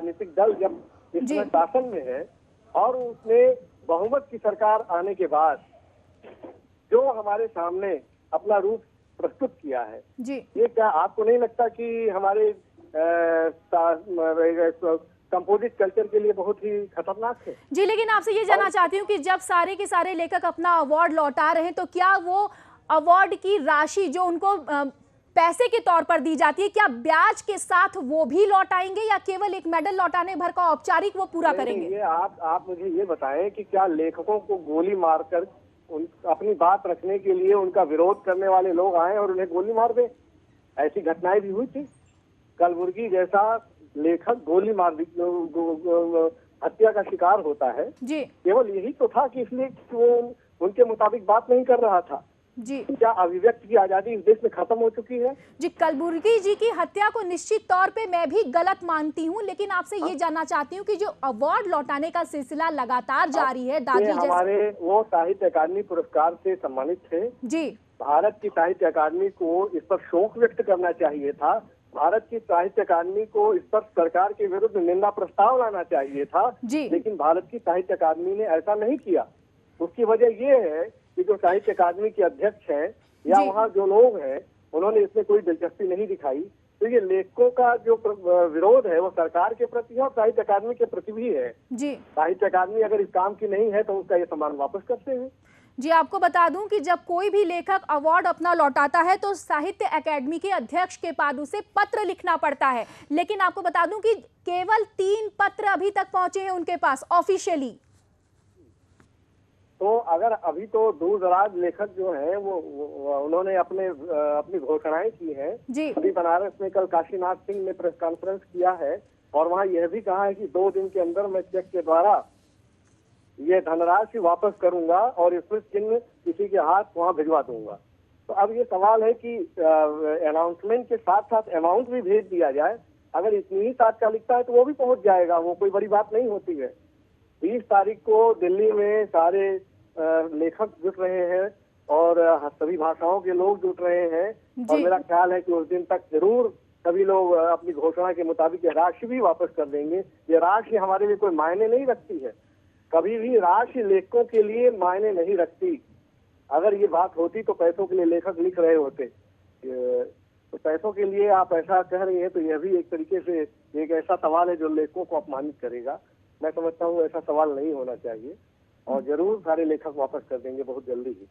राजनीतिक दल जब इसमें शासन में है और उसने बहुमत की सरकार आने के बाद जो हमारे सामने अपना रूप प्रस्तुत किया है, ये क्या आपको नहीं लगता कि हमारे कंपोजिट कल्चर के लिए बहुत ही खतरनाक है? जी, लेकिन आपसे ये जानना चाहती हूँ कि जब सारे के सारे लेखक अपना अवार्ड लौटा रहे हैं तो क्या वो अवार्ड की राशि जो उनको पैसे के तौर पर दी जाती है, क्या ब्याज के साथ वो भी लौटाएंगे या केवल एक मेडल लौटाने भर का औपचारिक वो पूरा करेंगे? ये आप मुझे ये बताएं कि क्या लेखकों को गोली मारकर अपनी बात रखने के लिए उनका विरोध करने वाले लोग आए और उन्हें गोली मार दे? ऐसी घटनाएं भी हुई थी। कलबुर्गी जैसा लेखक गोली मार हत्या का शिकार होता है जी। केवल यही तो था कि इसलिए वो उनके मुताबिक बात नहीं कर रहा था जी। क्या अभिव्यक्ति की आजादी इस देश में खत्म हो चुकी है? जी, कलबुर्गी जी की हत्या को निश्चित तौर पे मैं भी गलत मानती हूँ, लेकिन आपसे ये जानना चाहती हूँ कि जो अवार्ड लौटाने का सिलसिला लगातार जारी है, दादी हमारे वो साहित्य अकादमी पुरस्कार से सम्मानित थे जी। भारत की साहित्य अकादमी को इस पर शोक व्यक्त करना चाहिए था। भारत की साहित्य अकादमी को इस पर सरकार के विरुद्ध निंदा प्रस्ताव लाना चाहिए था, लेकिन भारत की साहित्य अकादमी ने ऐसा नहीं किया। उसकी वजह ये है कि जो साहित्य अकादमी के अध्यक्ष हैं या वहाँ जो लोग हैं उन्होंने इसमें कोई दिलचस्पी नहीं दिखाई। तो ये लेखकों का जो विरोध है वो सरकार के प्रति है और साहित्य अकादमी के प्रति भी है। साहित्य अकादमी अगर इस काम की नहीं है तो उसका ये सम्मान वापस करते हैं। जी, आपको बता दूं कि जब कोई भी लेखक अवार्ड अपना लौटाता है तो साहित्य अकादमी के अध्यक्ष के पास उसे पत्र लिखना पड़ता है, लेकिन आपको बता दूं कि केवल 3 पत्र अभी तक पहुंचे हैं उनके पास ऑफिशियली। तो अगर अभी तो दूर दराज लेखक जो हैं वो उन्होंने अपनी घोषणाएं की हैं। अभी बनारस में कल काशीनाथ सिंह ने प्रेस कॉन्फ्रेंस किया है और वहाँ यह भी कहा है कि 2 दिन के अंदर मैं चेक के द्वारा ये धनराशि वापस करूंगा और इसमें चिन्ह किसी के हाथ वहाँ भिजवा दूंगा। तो अब ये सवाल है कि अनाउंसमेंट के साथ साथ अमाउंट भी भेज दिया जाए। अगर इतनी ही तात्कालिकता है तो वो भी पहुंच जाएगा, वो कोई बड़ी बात नहीं होती है। 20 तारीख को दिल्ली में सारे लेखक जुट रहे हैं और सभी भाषाओं के लोग जुट रहे हैं और मेरा ख्याल है कि उस दिन तक जरूर सभी लोग अपनी घोषणा के मुताबिक राशि भी वापस कर देंगे। ये राशि हमारे लिए कोई मायने नहीं रखती है, कभी भी राशि लेखकों के लिए मायने नहीं रखती। अगर ये बात होती तो पैसों के लिए लेखक लिख रहे होते, तो पैसों के लिए आप ऐसा कह रही हैं तो यह भी एक तरीके से एक ऐसा सवाल है जो लेखकों को अपमानित करेगा। मैं समझता हूँ ऐसा सवाल नहीं होना चाहिए और जरूर सारे लेखक वापस कर देंगे बहुत जल्दी ही।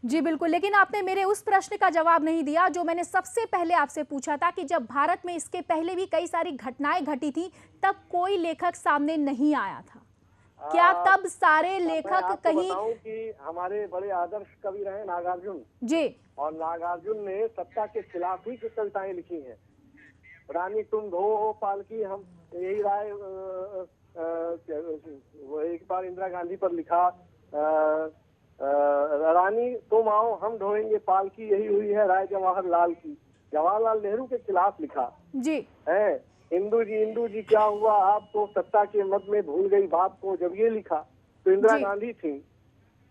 जी बिल्कुल, लेकिन आपने मेरे उस प्रश्न का जवाब नहीं दिया जो मैंने सबसे पहले आपसे पूछा था कि जब भारत में इसके पहले भी कई सारी घटनाएं घटी थी तब कोई लेखक सामने नहीं आया था। क्या तब सारे लेखक कहीं कि हमारे बड़े आदर्श कवि रहे नागार्जुन जी, और नागार्जुन ने सत्ता के खिलाफ ही कविताएं लिखी हैं। रानी तुम धो पालकी, हम यही राय वो एक बार इंदिरा गांधी पर लिखा, रानी तुम आओ हम ढोएंगे पालकी, यही हुई है राय जवाहरलाल की। जवाहरलाल नेहरू के खिलाफ लिखा जी है। इंदू जी क्या हुआ आपको, सत्ता के मद में भूल गई बाप को, जब ये लिखा तो इंदिरा गांधी थी।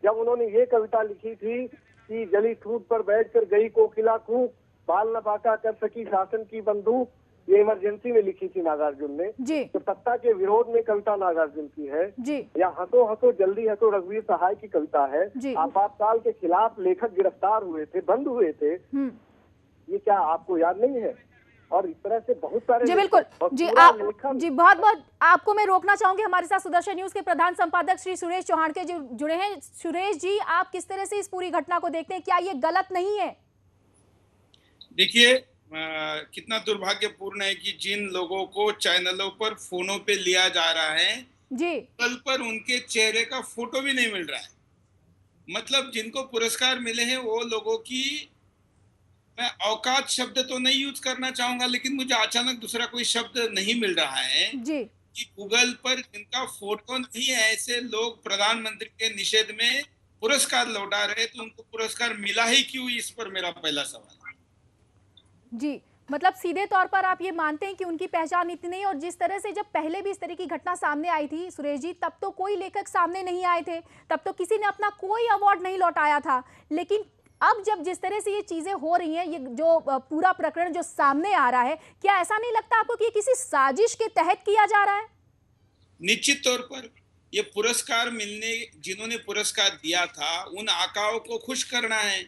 जब उन्होंने ये कविता लिखी थी कि जली ठूट पर बैठकर गई कोकिला कूक, बाल न बाका कर सकी शासन की बंदूक, ये इमरजेंसी में लिखी थी नागार्जुन ने। तो सत्ता के विरोध में कविता नागार्जुन की है। या हंसो हंसो जल्दी हंसो रघुवीर सहाय की कविता है। आपातकाल के खिलाफ लेखक गिरफ्तार हुए थे, बंद हुए थे, ये क्या आपको याद नहीं है? और इस तरह से बहुत सारे जी बिल्कुल जी जी बहुत बहुत आपको मैं रोकना चाहूंगी। हमारे साथ सुदर्शन न्यूज के प्रधान संपादक श्री सुरेश चौहान के जो जुड़े हैं। सुरेश जी, आप किस तरह से इस पूरी घटना को देखते हैं, क्या ये गलत नहीं है? देखिए कितना दुर्भाग्यपूर्ण है कि जिन लोगों को चैनलों पर फोनों पे लिया जा रहा है जी, कल पर उनके चेहरे का फोटो भी नहीं मिल रहा है। मतलब जिनको पुरस्कार मिले हैं वो लोगों की, मैं औकात शब्द तो नहीं यूज करना चाहूंगा लेकिन मुझे अचानक दूसरा कोई शब्द नहीं मिल रहा है जी, कि गूगल पर जिनका फोटो नहीं है ऐसे लोग प्रधानमंत्री के निषेध में पुरस्कार लौटा रहे, तो उनको पुरस्कार मिला ही क्यों, इस पर मेरा पहला सवाल है। जी, मतलब सीधे तौर पर आप ये मानते हैं कि उनकी पहचान इतनी नहीं, और जिस तरह से जब पहले भी इस तरह की घटना सामने आई थी सुरेश जी, तब तो कोई लेखक सामने नहीं आए थे, तब तो किसी ने अपना कोई अवार्ड नहीं लौटाया था, लेकिन अब जब जिस तरह से ये चीजें हो रही हैं, ये जो पूरा प्रकरण जो सामने आ रहा है, क्या ऐसा नहीं लगता आपको कि ये किसी साजिश के तहत किया जा रहा है? निश्चित तौर पर ये पुरस्कार मिलने, जिन्होंने पुरस्कार दिया था उन आकाओं को खुश करना है,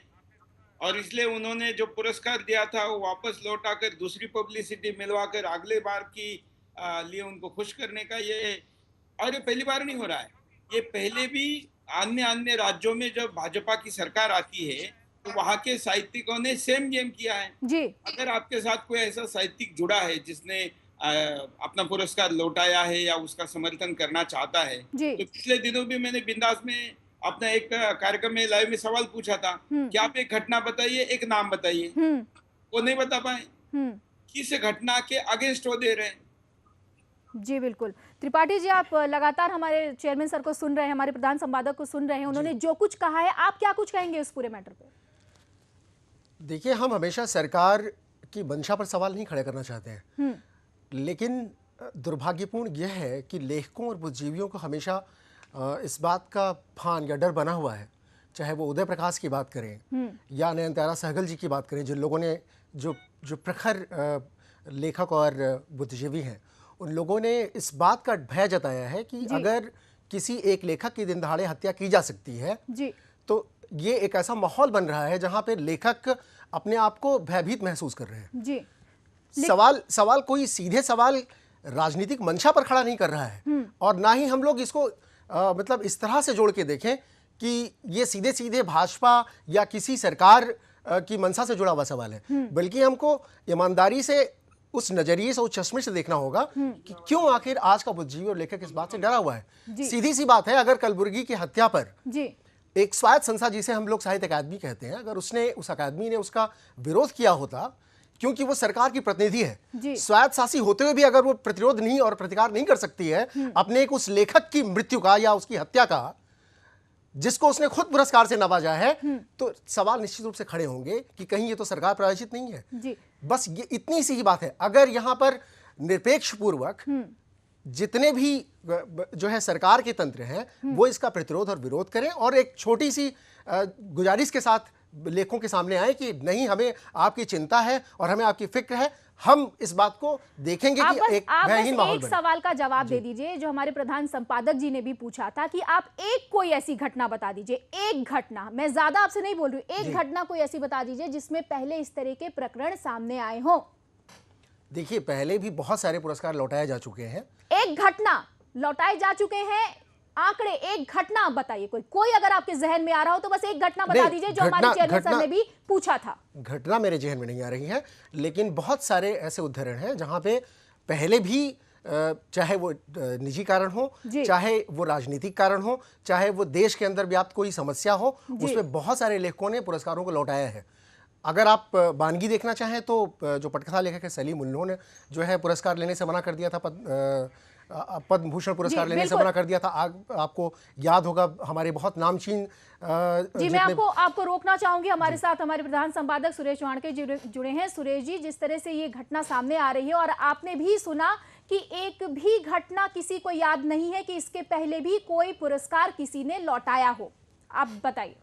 और इसलिए उन्होंने जो पुरस्कार दिया था वो वापस लौटाकर दूसरी पब्लिसिटी मिलवाकर अगले बार की लिए उनको खुश करने का ये, और ये पहली बार नहीं हो रहा है। ये पहले भी अन्य अन्य राज्यों में जब भाजपा की सरकार आती है तो वहाँ के साहित्यिकों ने सेम गेम किया है जी। अगर आपके साथ कोई ऐसा साहित्यिक जुड़ा है जिसने अपना पुरस्कार लौटाया है या उसका समर्थन करना चाहता है, तो पिछले दिनों भी मैंने बिंदास में अपना एक कार्यक्रम में लाइव में सवाल पूछा था कि आप एक घटना बताइए, एक नाम बताइए, वो नहीं बता पाए। किस घटना के अगेंस्ट वो दे रहे हैं। जी बिल्कुल। त्रिपाठी जी, आप लगातार हमारे चेयरमैन सर को सुन रहे हैं, हमारे प्रधान संपादक को सुन रहे हैं, उन्होंने जो कुछ कहा है, आप क्या कुछ कहेंगे इस पूरे मैटर पे? देखिए, हम हमेशा सरकार की मंशा पर सवाल नहीं खड़े करना चाहते हैं, लेकिन दुर्भाग्यपूर्ण यह है कि लेखकों और बुद्धिजीवियों को हमेशा इस बात का भान या डर बना हुआ है, चाहे वो उदय प्रकाश की बात करें या नयनतारा सहगल जी की बात करें, जिन लोगों ने जो प्रखर लेखक और बुद्धिजीवी हैं, उन लोगों ने इस बात का भय जताया है कि अगर किसी एक लेखक की दिन दहाड़े हत्या की जा सकती है तो ये एक ऐसा माहौल बन रहा है जहां पे लेखक अपने आप को भयभीत महसूस कर रहे हैं। जी। सवाल कोई सीधे सवाल राजनीतिक मंशा पर खड़ा नहीं कर रहा है, और ना ही हम लोग इसको मतलब इस तरह से जोड़ के देखें कि ये सीधे सीधे भाजपा या किसी सरकार की मंशा से जुड़ा हुआ सवाल है, बल्कि हमको ईमानदारी से उस नजरिए से, उस चश्मे से देखना होगा कि क्यों आखिर आज का बुद्धिजीवी और लेखक इस बात से डरा हुआ है। सीधी सी बात है, अगर कलबुर्गी की हत्या पर एक स्वायत्त संस्था जिसे हम लोग साहित्य अकादमी कहते हैं, अगर उस अकादमी ने उसका विरोध किया होता, क्योंकि वो सरकार की प्रतिनिधि है, स्वायत्त शासी होते हुए भी अगर वो प्रतिरोध नहीं और प्रतिकार नहीं कर सकती है अपने एक उस लेखक की मृत्यु का या उसकी हत्या का, जिसको उसने खुद पुरस्कार से नवाजा है, तो सवाल निश्चित रूप से खड़े होंगे कि कहीं ये तो सरकार प्रायोजित नहीं है। बस ये इतनी सी ही बात है। अगर यहाँ पर निरपेक्ष पूर्वक जितने भी जो है सरकार के तंत्र हैं वो इसका प्रतिरोध और विरोध करें, और एक छोटी सी गुजारिश के साथ लेखों के सामने आए कि नहीं, हमें आपकी चिंता है और हमें आपकी फिक्र है, हम इस बात को देखेंगे कि एक भयहीन माहौल बने। सवाल का जवाब दे दीजिए जो हमारे प्रधान संपादक जी ने भी पूछा था कि आप एक कोई ऐसी घटना बता दीजिए, एक घटना, मैं ज्यादा आपसे नहीं बोल रही हूँ, एक घटना कोई ऐसी बता दीजिए जिसमें पहले इस तरह के प्रकरण सामने आए हों। देखिए, पहले भी बहुत सारे पुरस्कार लौटाए जा चुके हैं। एक घटना लौटाए जा चुके हैं, आंकड़े, एक घटना आप बताइए, कोई अगर आपके जहन में आ रहा हो तो बस एक घटना बता दीजिए जो हमारे चेयरमैन सर ने भी पूछा था। घटना मेरे जहन में नहीं आ रही है, लेकिन बहुत सारे ऐसे उदाहरण हैं जहां पे पहले भी चाहे वो निजी कारण हो, चाहे वो राजनीतिक कारण हो, चाहे वो देश के अंदर व्याप्त कोई समस्या हो, उसमें बहुत सारे लेखकों ने पुरस्कारों को लौटाया है। अगर आप बानगी देखना चाहें तो जो पटकथा लेखक है सलीम, उन्होंने जो है पुरस्कार लेने से मना कर दिया था, पद्म भूषण पुरस्कार लेने से मना कर दिया था। आपको याद होगा हमारे बहुत नामचीन जी, मैं आपको रोकना चाहूंगी। हमारे साथ हमारे प्रधान संपादक सुरेश चौहान के जुड़े हैं। सुरेश जी, जिस तरह से ये घटना सामने आ रही है और आपने भी सुना कि एक भी घटना किसी को याद नहीं है कि इसके पहले भी कोई पुरस्कार किसी ने लौटाया हो, आप बताइए।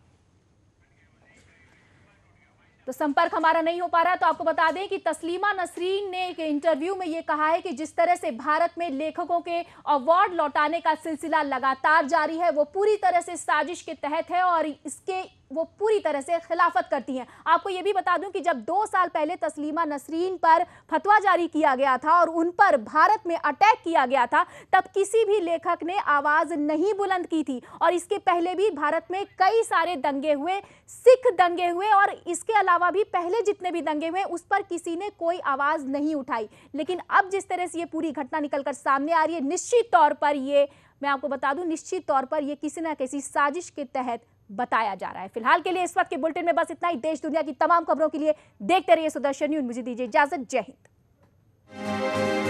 तो संपर्क हमारा नहीं हो पा रहा, तो आपको बता दें कि तस्लीमा नसरीन ने एक इंटरव्यू में ये कहा है कि जिस तरह से भारत में लेखकों के अवार्ड लौटाने का सिलसिला लगातार जारी है, वो पूरी तरह से साजिश के तहत है और इसके वो पूरी तरह से खिलाफत करती हैं। आपको ये भी बता दूं कि जब 2 साल पहले तस्लीमा नसरीन पर फतवा जारी किया गया था और उन पर भारत में अटैक किया गया था, तब किसी भी लेखक ने आवाज नहीं बुलंद की थी। और इसके पहले भी भारत में कई सारे दंगे हुए, सिख दंगे हुए, और इसके अलावा भी पहले जितने भी दंगे हुए उस पर किसी ने कोई आवाज नहीं उठाई। लेकिन अब जिस तरह से ये पूरी घटना निकलकर सामने आ रही है, निश्चित तौर पर ये, मैं आपको बता दूं, निश्चित तौर पर ये किसी न किसी साजिश के तहत बताया जा रहा है। फिलहाल के लिए इस वक्त के बुलेटिन में बस इतना ही। देश दुनिया की तमाम खबरों के लिए देखते रहिए सुदर्शन न्यूज़। मुझे दीजिए इजाजत। जय हिंद।